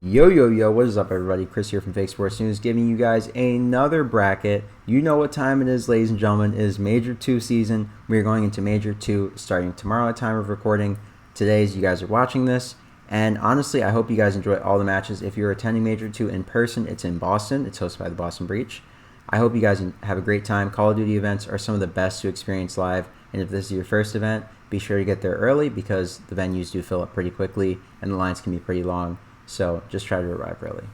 Yo, what is up, everybody? Chris here from Fake Sports News, giving you guys another bracket. You know what time it is, ladies and gentlemen. It is Major 2 season. We are going into Major 2 starting tomorrow at time of recording. Today, as you guys are watching this. And honestly, I hope you guys enjoy all the matches. If you're attending Major 2 in person, it's in Boston. It's hosted by the Boston Breach. I hope you guys have a great time. Call of Duty events are some of the best to experience live. And if this is your first event, be sure to get there early because the venues do fill up pretty quickly and the lines can be pretty long. So just try to arrive early.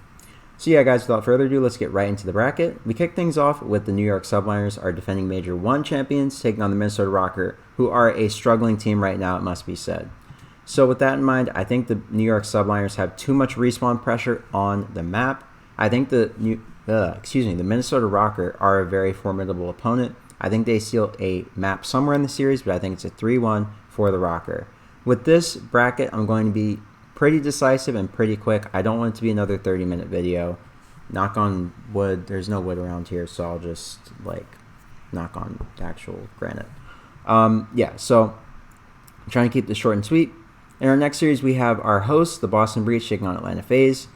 So yeah, guys, without further ado, let's get right into the bracket. We kick things off with the New York Subliners, our defending Major 1 champions, taking on the Minnesota Rokkr, who are a struggling team right now, it must be said. So with that in mind, I think the New York Subliners have too much respawn pressure on the map. I think the Minnesota Rokkr are a very formidable opponent. I think they steal a map somewhere in the series, but I think it's a 3-1 for the Rokkr. With this bracket, I'm going to be pretty decisive and pretty quick. I don't want it to be another 30-minute video. Knock on wood. There's no wood around here, so I'll just knock on actual granite. Yeah, so I'm trying to keep this short and sweet. In our next series, we have our host, the Boston Breach, taking on Atlanta Faze.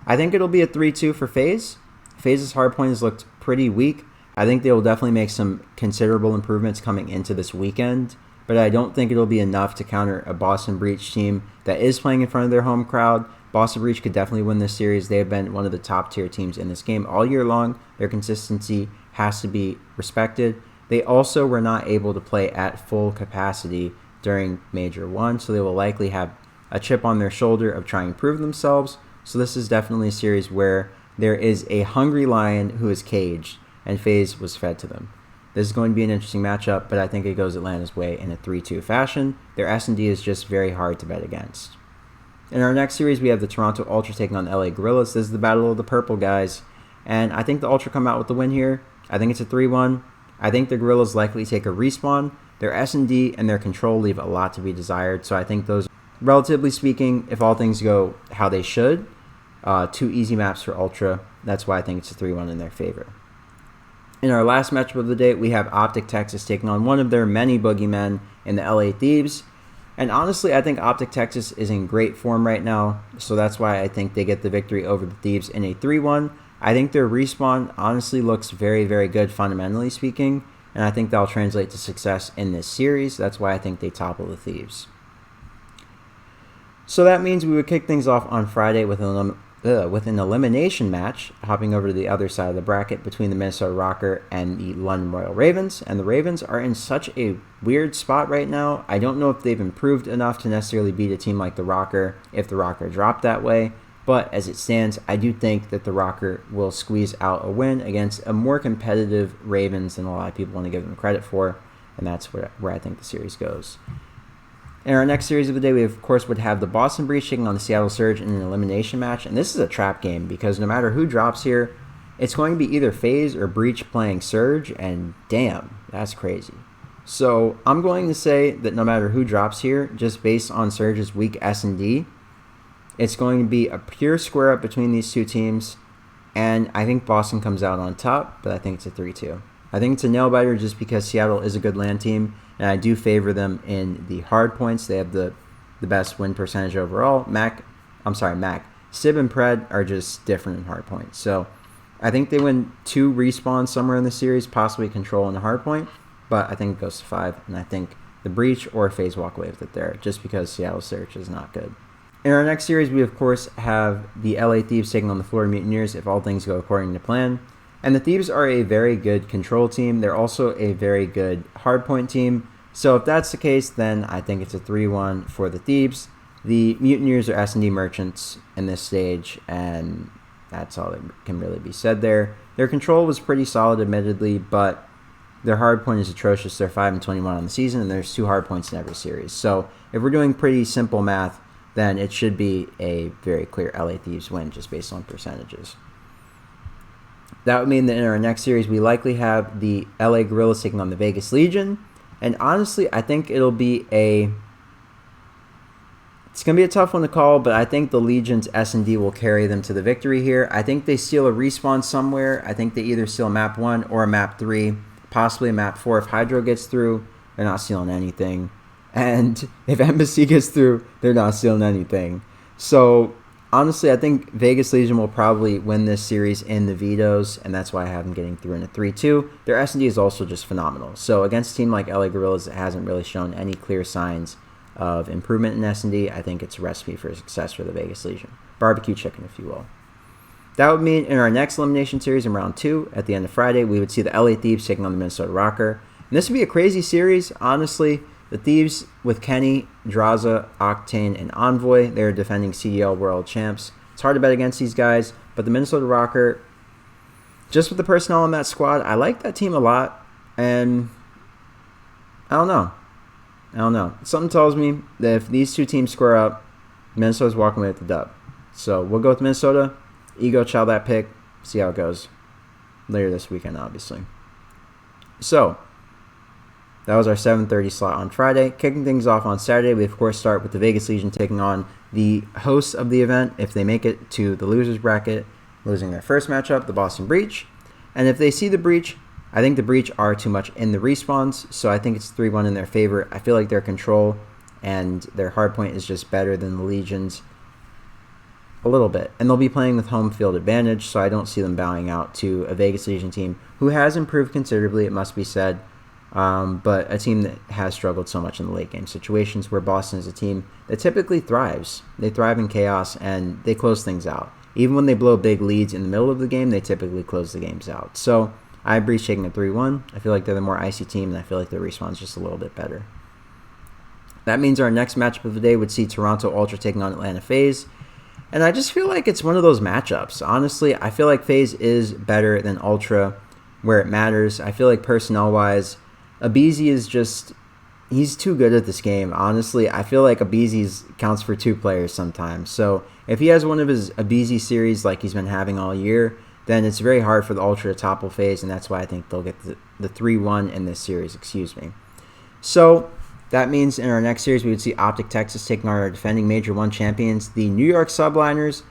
I think it'll be a 3-2 for Faze. Faze's hardpoint has looked pretty weak. I think they will definitely make some considerable improvements coming into this weekend, but I don't think it'll be enough to counter a Boston Breach team that is playing in front of their home crowd. Boston Breach could definitely win this series. They have been one of the top tier teams in this game all year long. Their consistency has to be respected. They also were not able to play at full capacity during Major 1, so they will likely have a chip on their shoulder of trying to prove themselves. So this is definitely a series where there is a hungry lion who is caged, and Faze was fed to them. This is going to be an interesting matchup, but I think it goes Atlanta's way in a 3-2 fashion. Their S&D is just very hard to bet against. In our next series, we have the Toronto Ultra taking on the LA Guerillas. This is the battle of the purple guys, and I think the Ultra come out with the win here. I think it's a 3-1. I think the Guerillas likely take a respawn. Their S&D and their control leave a lot to be desired, so I think those, relatively speaking, if all things go how they should, 2 easy maps for Ultra. That's why I think it's a 3-1 in their favor. In our last matchup of the day, we have Optic Texas taking on one of their many boogeymen in the LA Thieves. And honestly, I think Optic Texas is in great form right now, so that's why I think they get the victory over the Thieves in a 3-1. I think their respawn honestly looks very, very good fundamentally speaking, and I think that'll translate to success in this series. That's why I think they topple the Thieves. So that means we would kick things off on Friday with an elimination match, hopping over to the other side of the bracket between the Minnesota Rokkr and the London Royal Ravens. And the Ravens are in such a weird spot right now. I don't know if they've improved enough to necessarily beat a team like the Rokkr if the Rokkr dropped that way. But as it stands, I do think that the Rokkr will squeeze out a win against a more competitive Ravens than a lot of people want to give them credit for. And that's where I think the series goes. In our next series of the day, we of course would have the Boston Breach taking on the Seattle Surge in an elimination match. And this is a trap game because no matter who drops here, it's going to be either Faze or Breach playing Surge, and damn, that's crazy. So I'm going to say that no matter who drops here, just based on Surge's weak S&D, it's going to be a pure square up between these two teams. And I think Boston comes out on top, but I think it's a 3-2. I think it's a nail-biter just because Seattle is a good LAN team, and I do favor them in the hard points. They have the best win percentage overall. Mac, Sib and Pred are just different in hard points. So I think they win 2 respawns somewhere in the series, possibly control in the hard point, but I think it goes to 5, and I think the Breach or Faze walk away with it there, just because Seattle Surge is not good. In our next series, we of course have the LA Thieves taking on the Florida Mutineers if all things go according to plan. And the Thieves are a very good control team. They're also a very good hardpoint team. So if that's the case, then I think it's a 3-1 for the Thieves. The Mutineers are S&D merchants in this stage, and that's all that can really be said there. Their control was pretty solid, admittedly, but their hardpoint is atrocious. They're 5-21 on the season, and there's 2 hardpoints in every series. So if we're doing pretty simple math, then it should be a very clear LA Thieves win just based on percentages. That would mean that in our next series, we likely have the LA Guerillas taking on the Vegas Legion. And honestly, I think it's going to be a tough one to call, but I think the Legion's S&D will carry them to the victory here. I think they steal a respawn somewhere. I think they either steal map 1 or map 3, possibly a map 4 if Hydro gets through. They're not stealing anything. And if Embassy gets through, they're not stealing anything. So honestly, I think Vegas Legion will probably win this series in the vetoes, and that's why I have them getting through in a 3-2. Their S&D is also just phenomenal. So against a team like LA Guerillas that hasn't really shown any clear signs of improvement in S&D, I think it's a recipe for success for the Vegas Legion. Barbecue chicken, if you will. That would mean in our next elimination series in round 2, at the end of Friday, we would see the LA Thieves taking on the Minnesota Rokkr. And this would be a crazy series, honestly. The Thieves with Kenny, Draza, Octane, and Envoy, they're defending CDL World Champs. It's hard to bet against these guys, but the Minnesota Rokkr, just with the personnel on that squad, I like that team a lot, and I don't know. Something tells me that if these two teams square up, Minnesota's walking away with the dub. So we'll go with Minnesota. Ego chow that pick. See how it goes later this weekend, obviously. So that was our 7:30 slot on Friday. Kicking things off on Saturday, we of course start with the Vegas Legion taking on the hosts of the event if they make it to the losers bracket, losing their first matchup, the Boston Breach. And if they see the Breach, I think the Breach are too much in the respawns, so I think it's 3-1 in their favor. I feel like their control and their hardpoint is just better than the Legion's a little bit. And they'll be playing with home field advantage, so I don't see them bowing out to a Vegas Legion team who has improved considerably, it must be said. But a team that has struggled so much in the late game situations, where Boston is a team that typically thrives. They thrive in chaos and they close things out. Even when they blow big leads in the middle of the game, they typically close the games out. So I have Breach taking a 3-1. I feel like they're the more icy team, and I feel like their respawn's just a little bit better. That means our next matchup of the day would see Toronto Ultra taking on Atlanta Faze. And I just feel like it's one of those matchups. Honestly, I feel like Faze is better than Ultra where it matters. I feel like personnel-wise, Abizi is just, he's too good at this game. Honestly, I feel like Abizi counts for 2 players sometimes. So if he has one of his Abizi series like he's been having all year, then it's very hard for the Ultra to topple Faze, and that's why I think they'll get the 3-1 in this series, So that means in our next series, we would see Optic Texas taking on our defending Major 1 champions, the New York Subliners.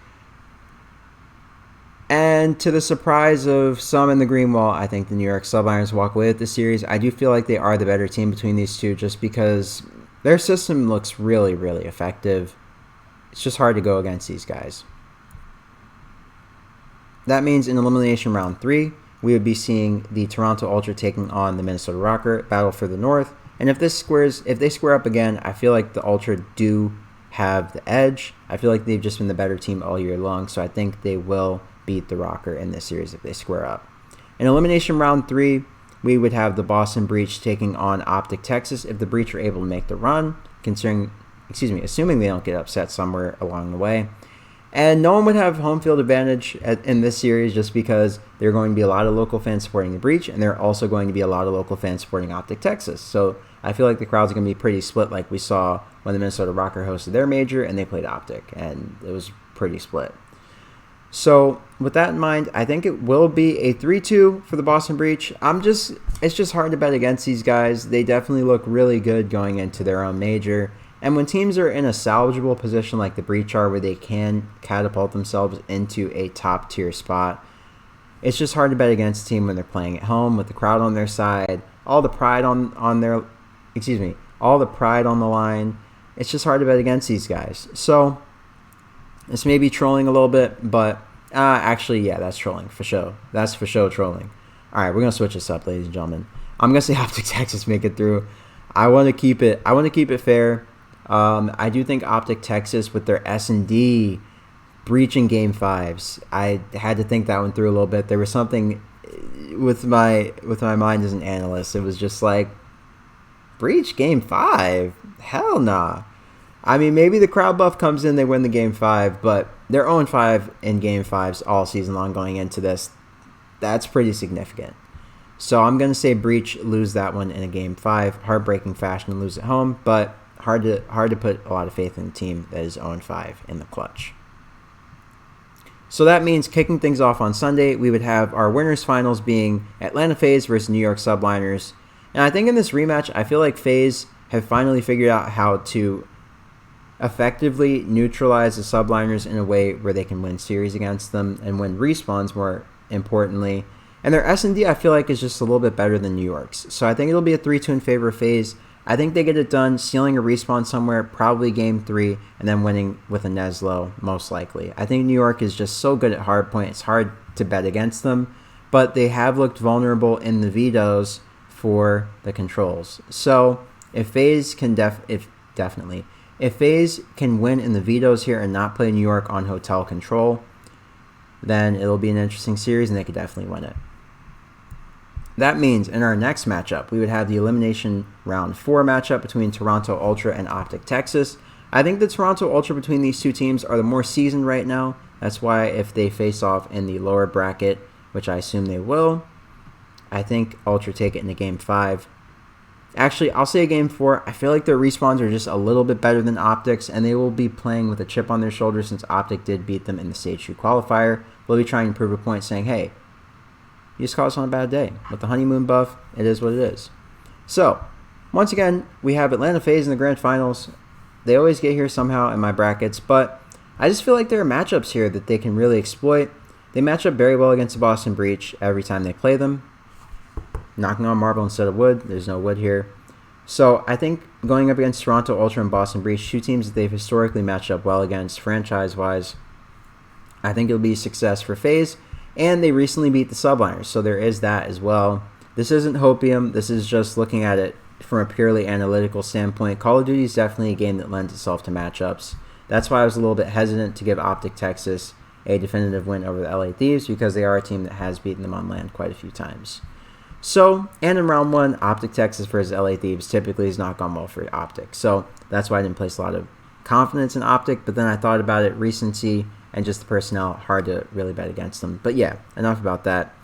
And to the surprise of some in the green wall, I think the New York Subliners walk away with the series. I do feel like they are the better team between these two just because their system looks really, really effective. It's just hard to go against these guys. That means in elimination round 3, we would be seeing the Toronto Ultra taking on the Minnesota Rokkr, battle for the North. And if they square up again, I feel like the Ultra do have the edge. I feel like they've just been the better team all year long, so I think they will beat the Rokkr in this series if they square up. In elimination round 3, we would have the Boston Breach taking on Optic Texas if the Breach are able to make the run, assuming they don't get upset somewhere along the way. And no one would have home field advantage in this series just because there are going to be a lot of local fans supporting the Breach, and there are also going to be a lot of local fans supporting Optic Texas. So I feel like the crowds are going to be pretty split like we saw when the Minnesota Rokkr hosted their major and they played Optic, and it was pretty split. So with that in mind, I think it will be a 3-2 for the Boston Breach. It's just hard to bet against these guys. They definitely look really good going into their own major. And when teams are in a salvageable position like the Breach are, where they can catapult themselves into a top tier spot, it's just hard to bet against a team when they're playing at home with the crowd on their side, all the pride on the line. It's just hard to bet against these guys. So this may be trolling a little bit, but actually, yeah, that's trolling for sure. That's for sure trolling. All right, we're gonna switch this up, ladies and gentlemen. I'm gonna say Optic Texas make it through. I want to keep it fair. I do think Optic Texas with their S&D breaching game 5s. I had to think that one through a little bit. There was something with my mind as an analyst. It was just like, breach game 5? Hell nah. I mean, maybe the crowd buff comes in, they win the game 5, but they're 0-5 in game 5s all season long going into this. That's pretty significant. So I'm going to say Breach lose that one in a game 5. Heartbreaking fashion to lose at home, but hard to put a lot of faith in a team that is 0-5 in the clutch. So that means kicking things off on Sunday, we would have our winners finals being Atlanta Faze versus New York Subliners. And I think in this rematch, I feel like Faze have finally figured out how to effectively neutralize the Subliners in a way where they can win series against them and win respawns more importantly. And their S&D I feel like is just a little bit better than New York's. So I think it'll be a 3-2 in favor of Faze. I think they get it done, sealing a respawn somewhere, probably game 3, and then winning with a Neslo, most likely. I think New York is just so good at hardpoint, it's hard to bet against them, but they have looked vulnerable in the vetoes for the controls. So if Faze can definitely, if Faze can win in the vetoes here and not play New York on hotel control, then it'll be an interesting series and they could definitely win it. That means in our next matchup, we would have the elimination round 4 matchup between Toronto Ultra and Optic Texas. I think the Toronto Ultra between these two teams are the more seasoned right now. That's why if they face off in the lower bracket, which I assume they will, I think Ultra take it into game 5. Actually, I'll say game 4. I feel like their respawns are just a little bit better than Optic's, and they will be playing with a chip on their shoulder since Optic did beat them in the Stage 2 qualifier. They'll be trying to prove a point saying, hey, you just caught us on a bad day. With the honeymoon buff, it is what it is. So, once again, we have Atlanta Faze in the grand finals. They always get here somehow in my brackets, but I just feel like there are matchups here that they can really exploit. They match up very well against the Boston Breach every time they play them. Knocking on marble instead of wood. There's no wood here. So, I think going up against Toronto Ultra and Boston Breach, two teams that they've historically matched up well against franchise-wise, I think it'll be a success for Faze. And they recently beat the Subliners, so there is that as well. This isn't hopium. This is just looking at it from a purely analytical standpoint. Call of Duty is definitely a game that lends itself to matchups. That's why I was a little bit hesitant to give Optic Texas a definitive win over the LA Thieves, because they are a team that has beaten them on land quite a few times. So, and in round 1, Optic Texas versus LA Thieves typically has not gone well for Optic. So that's why I didn't place a lot of confidence in Optic, but then I thought about it, recency, and just the personnel, hard to really bet against them. But yeah, enough about that.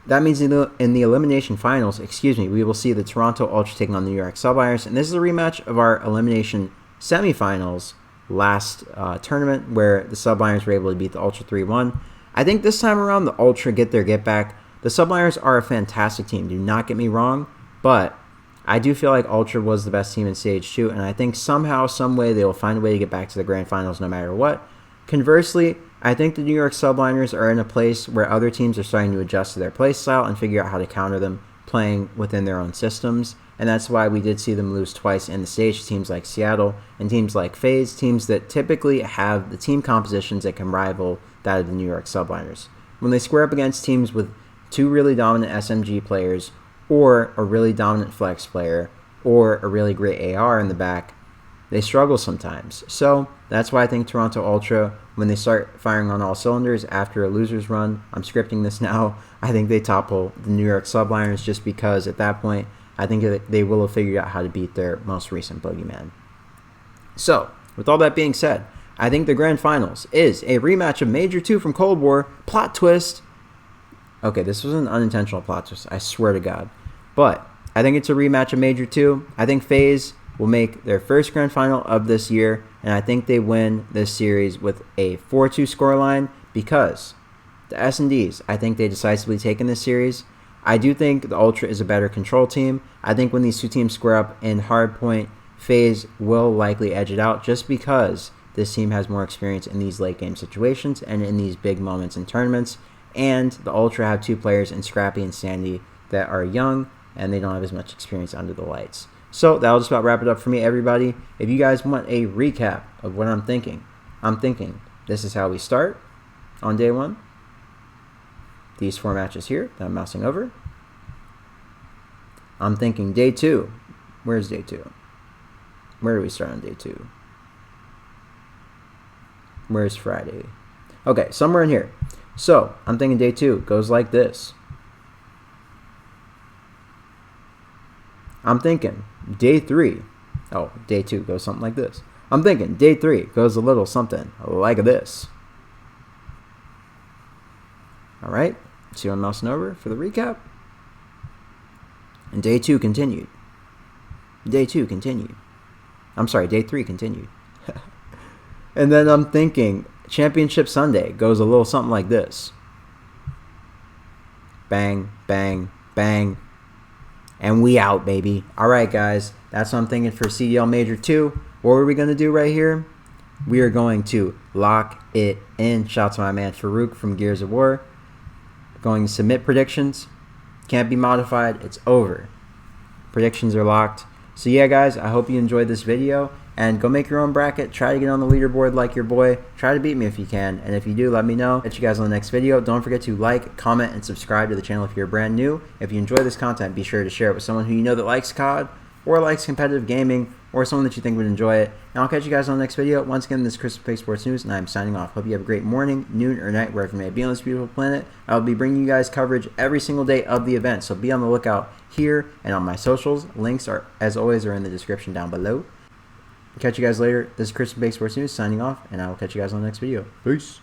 That means in the elimination finals, we will see the Toronto Ultra taking on the New York Subliners. And this is a rematch of our elimination semifinals last tournament, where the Subliners were able to beat the Ultra 3-1. I think this time around, the Ultra get their get back. The Subliners are a fantastic team, do not get me wrong, but I do feel like Ultra was the best team in Stage 2, and I think somehow, some way, they will find a way to get back to the grand finals no matter what. Conversely, I think the New York Subliners are in a place where other teams are starting to adjust to their play style and figure out how to counter them playing within their own systems. And that's why we did see them lose twice in the stage to teams like Seattle and teams like Faze, teams that typically have the team compositions that can rival that of the New York Subliners. When they square up against teams with two really dominant SMG players, or a really dominant flex player, or a really great AR in the back, they struggle sometimes. So that's why I think Toronto Ultra, when they start firing on all cylinders after a loser's run, I'm scripting this now, I think they topple the New York Subliners, just because at that point, I think they will have figured out how to beat their most recent boogeyman. So, with all that being said, I think the grand finals is a rematch of Major 2 from Cold War. Plot twist. Okay, this was an unintentional plot twist, I swear to God. But I think it's a rematch of Major 2. I think Faze will make their first grand final of this year, and I think they win this series with a 4-2 scoreline, because the S&Ds, I think they decisively take in this series. I do think the Ultra is a better control team. I think when these two teams square up in hardpoint, Faze will likely edge it out, just because this team has more experience in these late game situations and in these big moments in tournaments. And the Ultra have two players in Scrappy and Sandy that are young, and they don't have as much experience under the lights. So that'll just about wrap it up for me, everybody. If you guys want a recap of what I'm thinking this is how we start on day 1. These 4 matches here that I'm mousing over. I'm thinking day 2. Where's day 2? Where do we start on day 2? Where's Friday? Okay, somewhere in here. So I'm thinking day 2 goes like this. I'm thinking day 3. Oh, day 2 goes something like this. I'm thinking day 3 goes a little something like this. All right. See what I'm mousing over for the recap? And day 2 continued. Day 2 continued. I'm sorry, day 3 continued. And then I'm thinking Championship Sunday goes a little something like this. Bang, bang, bang. And we out, baby. All right, guys. That's what I'm thinking for CDL Major 2. What are we going to do right here? We are going to lock it in. Shout out to my man Farouk from Gears of War. Going to submit predictions. Can't be modified. It's over. Predictions are locked. So yeah, guys, I hope you enjoyed this video, and go make your own bracket. Try to get on the leaderboard like your boy. Try to beat me if you can, and if you do, let me know. Catch you guys on the next video. Don't forget to like, comment, and subscribe to the channel if you're brand new. If you enjoy this content, be sure to share it with someone who you know that likes COD or likes competitive gaming, or someone that you think would enjoy it. And I'll catch you guys on the next video. Once again, this is Chris from Fake Sports News, and I'm signing off. Hope you have a great morning, noon, or night, wherever you may be on this beautiful planet. I will be bringing you guys coverage every single day of the event, so be on the lookout here and on my socials. Links are, as always, are in the description down below. Catch you guys later. This is Chris from Fake Sports News signing off, and I will catch you guys on the next video. Peace.